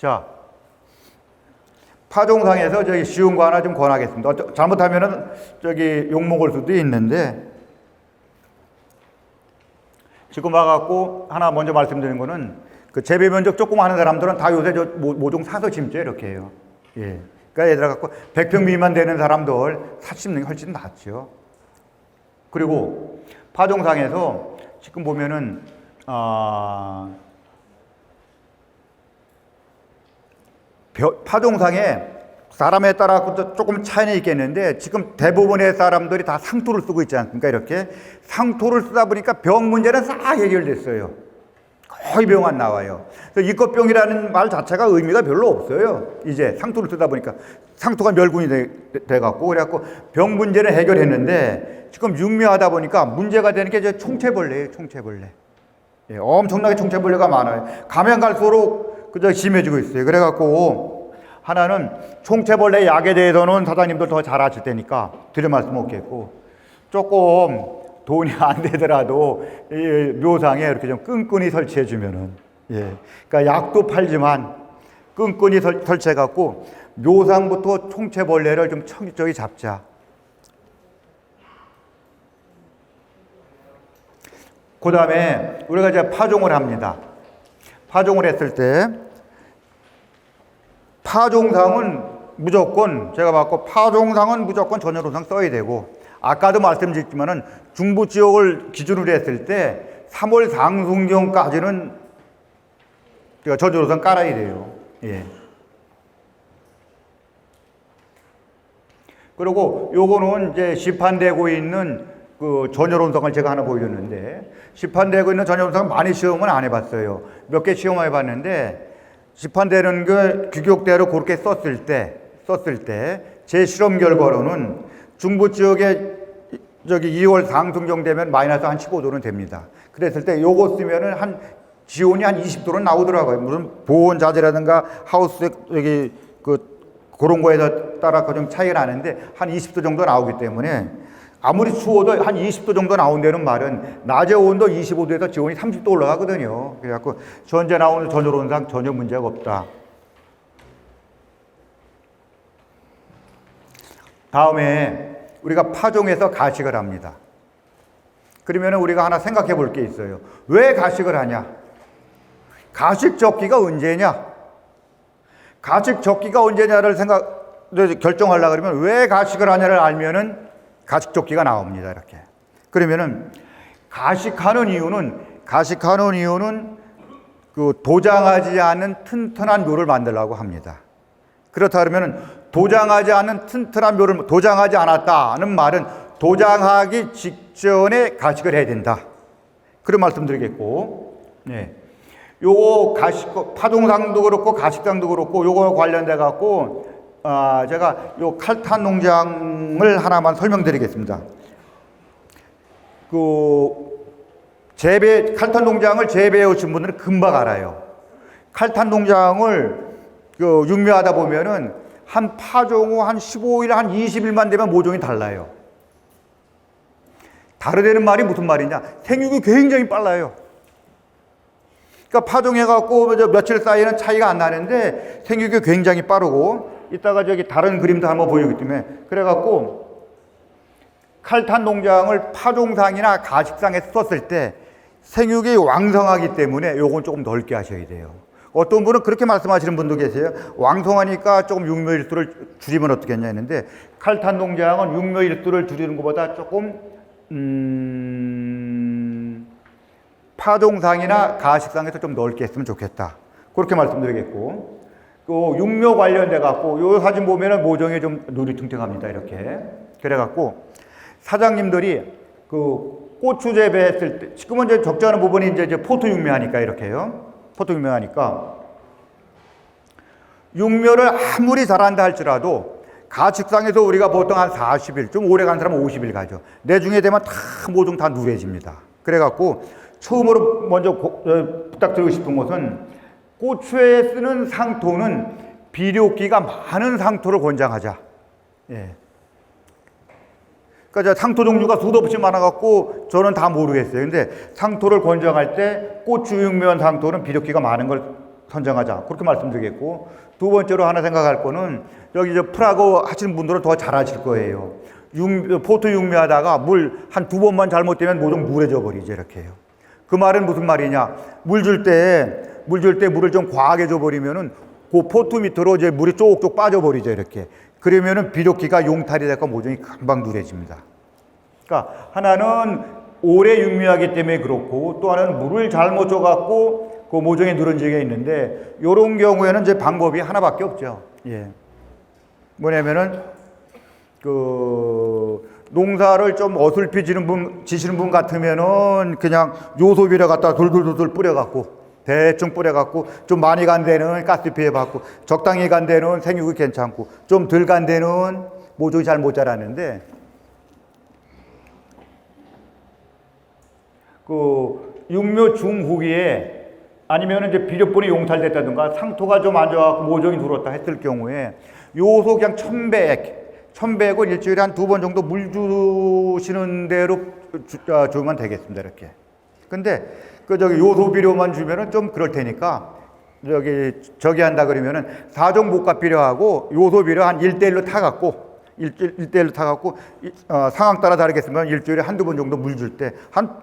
자, 파종상에서 저기 쉬운 거 하나 좀 권하겠습니다. 잘못하면은 저기 욕먹을 수도 있는데, 지금 와갖고 하나 먼저 말씀드리는 거는 그 재배 면적 조금 하는 사람들은 다 요새 저 모종 사서 심죠. 이렇게 해요. 예. 그러니까 얘들아 갖고 100평 미만 되는 사람들 사 심는 게 훨씬 낫죠. 그리고 파종상에서 지금 보면은 파종상에 사람에 따라 조금 차이는 있겠는데 지금 대부분의 사람들이 다 상토를 쓰고 있지 않습니까? 이렇게 상토를 쓰다 보니까 병 문제는 싹 해결됐어요. 거의 병 안 나와요. 그래서 이것병이라는 말 자체가 의미가 별로 없어요. 이제 상토를 쓰다 보니까 상토가 멸군이 돼갖고 그래갖고 병 문제는 해결했는데 지금 육묘하다 보니까 문제가 되는 게 이제 총체벌레예요. 총체벌레. 예, 엄청나게 총체벌레가 많아요. 가면 갈수록 그저 심해지고 있어요. 그래갖고 하나는 총체벌레 약에 대해서는 사장님들 더 잘 아실 테니까 드릴 말씀 없겠고 조금 돈이 안 되더라도 이 묘상에 이렇게 좀 끈끈이 설치해 주면은 예, 그러니까 약도 팔지만 끈끈이 설치해 갖고 묘상부터 총체벌레를 좀 청기적이 잡자. 그 다음에 우리가 이제 파종을 합니다. 파종을 했을 때 파종상은 무조건 제가 봤고 파종상은 무조건 전열호상 써야 되고 아까도 말씀드렸지만은 중부 지역을 기준으로 했을 때 3월 상순경까지는 전열호상 깔아야 돼요. 예. 그리고 요거는 이제 시판되고 있는 그 전열혼성을 제가 하나 보여줬는데 시판되고 있는 전열혼성 많이 시험은 안 해봤어요. 몇 개 시험해 봤는데 시판되는 게 규격대로 그렇게 썼을 때 제 실험 결과로는 중부 지역에 저기 2월 상순경 되면 마이너스 한 15도는 됩니다. 그랬을 때 요거 쓰면은 한 지온이 한 20도는 나오더라고요. 무슨 보온 자재라든가 하우스 여기 그런 거에서 따라 좀 차이가 나는데 한 20도 정도 나오기 때문에 아무리 추워도 한 20도 정도 나온다는 말은 낮의 온도 25도에서 지온이 30도 올라가거든요. 그래갖고 현재 나오는 전열온상 전혀 문제가 없다. 다음에 우리가 파종해서 가식을 합니다. 그러면 우리가 하나 생각해 볼 게 있어요. 왜 가식을 하냐? 가식 적기가 언제냐? 가식 적기가 언제냐를 결정하려고 그러면 왜 가식을 하냐를 알면은 가식 적기가 나옵니다. 이렇게. 그러면은 가식하는 이유는 그 도장하지 않은 튼튼한 묘를 만들려고 합니다. 그렇다 그러면은 도장하지 않은 튼튼한 묘를 도장하지 않았다는 말은 도장하기 직전에 가식을 해야 된다. 그런 말씀드리겠고, 네. 요거 파종상도 그렇고 가식상도 그렇고 요거 관련돼 갖고 제가 요 칼탄 농장을 하나만 설명드리겠습니다. 칼탄 농장을 재배해 오신 분들은 금방 알아요. 칼탄 농장을 육묘하다 보면은 한 파종 후 한 15일, 한 20일만 되면 모종이 달라요. 다르다는 말이 무슨 말이냐? 생육이 굉장히 빨라요. 그러니까 파종해갖고 며칠 사이에는 차이가 안 나는데 생육이 굉장히 빠르고 이따가 저기 다른 그림도 한번 보여주기 때문에 그래갖고 칼탄 농장을 파종상이나 가식상에서 썼을 때 생육이 왕성하기 때문에 요건 조금 넓게 하셔야 돼요. 어떤 분은 그렇게 말씀하시는 분도 계세요. 왕성하니까 조금 육묘일수를 줄이면 어떻겠냐 했는데 칼탄 농장은 육묘일수를 줄이는 것보다 조금 파종상이나 가식상에서 좀 넓게 했으면 좋겠다. 그렇게 말씀드리겠고 또 육묘 관련돼 갖고 요 사진 보면은 모종이 좀 누리퉁퉁합니다. 이렇게 그래 갖고 사장님들이 그 고추 재배했을 때 지금은 이제 적잖은 부분이 이제 포토 육묘하니까 이렇게요. 포토 육묘하니까 육묘를 아무리 잘한다 할지라도 가식상에서 우리가 보통 한 40일, 좀 오래 간 사람은 50일 가죠. 내중에 되면 다 모종 다 누래집니다. 그래 갖고 처음으로 먼저 부탁드리고 싶은 것은 고추에 쓰는 상토는 비료기가 많은 상토를 권장하자. 예. 그러니까 상토 종류가 수도 없이 많아갖고 저는 다 모르겠어요. 근데 상토를 권장할 때 고추 육묘한 상토는 비료기가 많은 걸 선정하자. 그렇게 말씀드리겠고, 두 번째로 하나 생각할 거는 여기 저 프라그 하시는 분들은 더 잘 아실 거예요. 포트 육묘하다가 물 한 두 번만 잘못되면 모종 물해져 버리죠. 이렇게 해요. 그 말은 무슨 말이냐? 물 줄 때 물을 좀 과하게 줘버리면은 그 포트 밑으로 이제 물이 쪽쪽 빠져버리죠. 이렇게. 그러면은 비료기가 용탈이 될까 모종이 금방 누래집니다. 그러니까 하나는 오래 육묘하기 때문에 그렇고, 또 하나는 물을 잘못 줘갖고 그 모종이 누런지가 있는데, 이런 경우에는 이제 방법이 하나밖에 없죠. 예. 뭐냐면은 그 농사를 좀 어설피 지시는 분 같으면은 그냥 요소비료 갖다 돌돌돌 뿌려갖고, 대충 뿌려갖고, 좀 많이 간 데는 가스 피해 받고, 적당히 간 데는 생육이 괜찮고, 좀 덜 간 데는 모종이 잘 못 자라는데, 그 육묘 중후기에 아니면 이제 비료분이 용탈됐다든가 상토가 좀 안 좋아갖고 모종이 들어왔다 했을 경우에 요소 그냥 1000백을 일주일에 한 2번 정도 물 주시는 대로 주면 되겠습니다. 이렇게. 근데 그 요소 비료만 주면은 좀 그럴 테니까 저기 한다 그러면은 4종 복합 비료하고 요소 비료 한 1대1로 타갖고 상황 따라 다르겠지만 일주일에 한두 번 정도 물 줄 때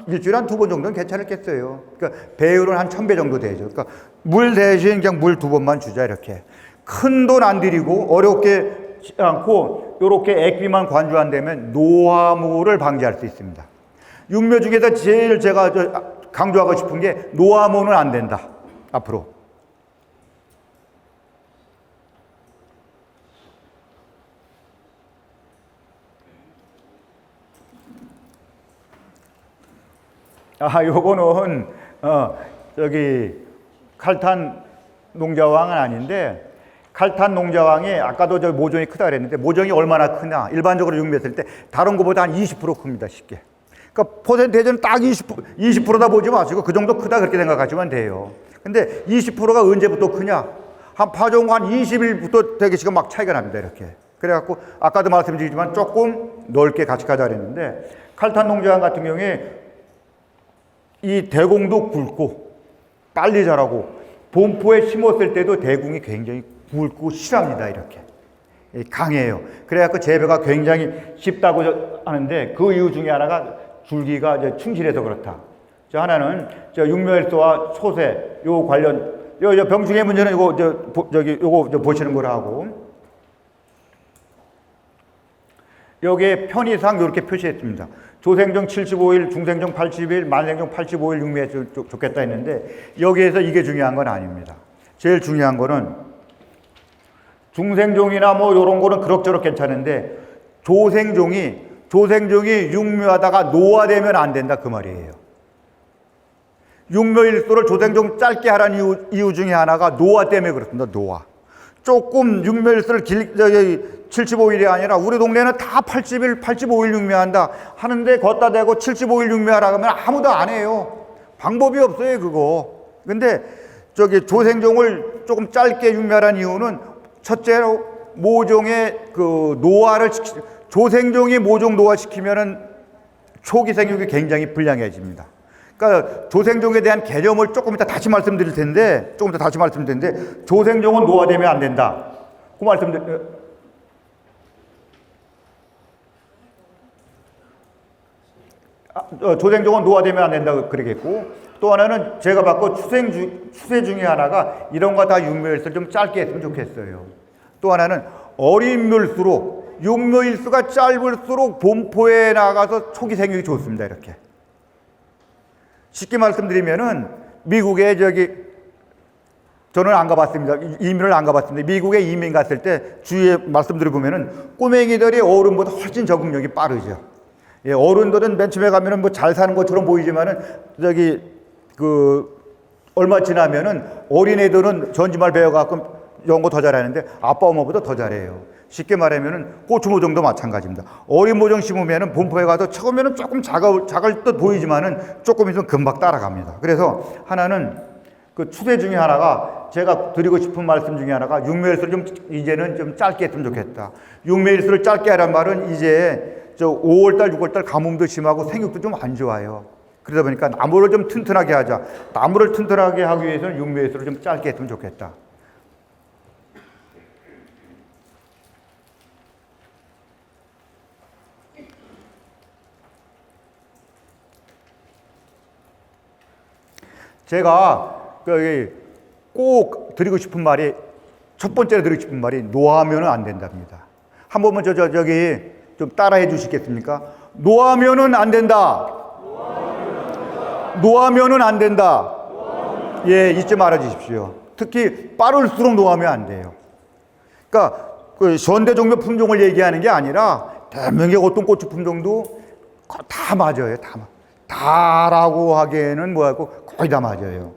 일주일에 한 2번 정도는 괜찮겠어요. 그러니까 배율은 한 1000배 정도 되죠. 그러니까 물 대신 그냥 물 2번만 주자. 이렇게. 큰 돈 안 들이고 어렵게 않고 이렇게 액비만 관주한다면 노화물을 방지할 수 있습니다. 육묘 중에서 제일 제가 강조하고 싶은 게 노화물은 안 된다. 앞으로. 요거는 칼탄 농자왕은 아닌데, 칼탄 농자왕이 아까도 저 모종이 크다 그랬는데, 모종이 얼마나 크냐? 일반적으로 육묘했을 때 다른 것보다 한 20% 큽니다. 쉽게. 그러니까 퍼센테이지는 딱 20%다 보지 마시고 그 정도 크다 그렇게 생각하시면 돼요. 근데 20%가 언제부터 크냐? 한 파종 한 20일부터 되게 지금 막 차이가 납니다. 이렇게. 그래갖고 아까도 말씀드리지만 조금 넓게 같이 가자 그랬는데, 칼탄 농자왕 같은 경우에 이 대공도 굵고 빨리 자라고, 본포에 심었을 때도 대궁이 굉장히 굵고 실합니다. 이렇게 강해요. 그래갖고 재배가 굉장히 쉽다고 하는데, 그 이유 중에 하나가 줄기가 이제 충실해서 그렇다. 하나는 육묘일소와 소세 요 관련 요 병충해 문제는 요거 보시는 거라 하고, 여기에 편의상 이렇게 표시했습니다. 조생종 75일, 중생종 80일, 만생종 85일 육묘에 좋겠다 했는데, 여기에서 이게 중요한 건 아닙니다. 제일 중요한 거는 중생종이나 뭐 이런 거는 그럭저럭 괜찮은데, 조생종이 육묘하다가 노화되면 안 된다 그 말이에요. 육묘일소를 조생종 짧게 하라는 이유 중에 하나가 노화 때문에 그렇습니다. 노화. 조금 육묘일소를 75일이 아니라 우리 동네는 다 80일, 85일 육묘한다 하는데, 걷다 대고 75일 육묘하라 하면 아무도 안 해요. 방법이 없어요, 그거. 근데 조생종을 조금 짧게 육묘하라는 이유는, 첫째로 모종의 그 노화를 조생종이 모종 노화시키면은 초기 생육이 굉장히 불량해집니다. 그러니까 조생종에 대한 개념을 조금 이따 다시 말씀드릴 텐데, 조생종은 노화되면 안 된다. 그 조생종은 노화되면 안 된다 그러겠고, 또 하나는 제가 봤고 추세 중에 하나가 이런 거 다 육묘일수를 좀 짧게 했으면 좋겠어요. 또 하나는 어린 묘일수록, 육묘일수가 짧을수록 본포에 나가서 초기 생육이 좋습니다. 이렇게. 쉽게 말씀드리면은, 미국에 저는 안 가봤습니다. 이민을 안 가봤습니다. 미국에 이민 갔을 때 주위에 말씀드려보면은 꼬맹이들이 어른보다 훨씬 적응력이 빠르죠. 예, 어른들은 맨 처음에 가면은 뭐 잘 사는 것처럼 보이지만은 얼마 지나면은 어린애들은 전지말 배워갖고 영어 더 잘하는데 아빠 엄마보다 더 잘해요. 쉽게 말하면은 고추 모종도 마찬가지입니다. 어린 모종 심으면은 본포에 가도 처음에는 조금 작을 듯 보이지만은 조금 있으면 금방 따라갑니다. 그래서 하나는 그 추세 중에 하나가, 제가 드리고 싶은 말씀 중에 하나가, 육묘일수를 이제는 좀 짧게 했으면 좋겠다. 육묘일수를 짧게 하란 말은, 이제 5월달, 6월달 가뭄도 심하고 생육도 좀 안 좋아요. 그러다 보니까 나무를 좀 튼튼하게 하자. 나무를 튼튼하게 하기 위해서는 육묘에서를 좀 짧게 했으면 좋겠다. 제가 꼭 드리고 싶은 말이, 첫 번째로 드리고 싶은 말이 노하면은 안 된답니다. 한 번만 저기 좀 따라해 주시겠습니까? 노하면은 안 된다. 노하면은 안 된다. 예, 잊지 말아 주십시오. 특히 빠를수록 노하면 안 돼요. 그러니까 그 현대종묘 품종을 얘기하는 게 아니라 대한민국 어떤 고추 품종도 다 맞아요. 다라고 하기에는 뭐하고 거의 다 맞아요.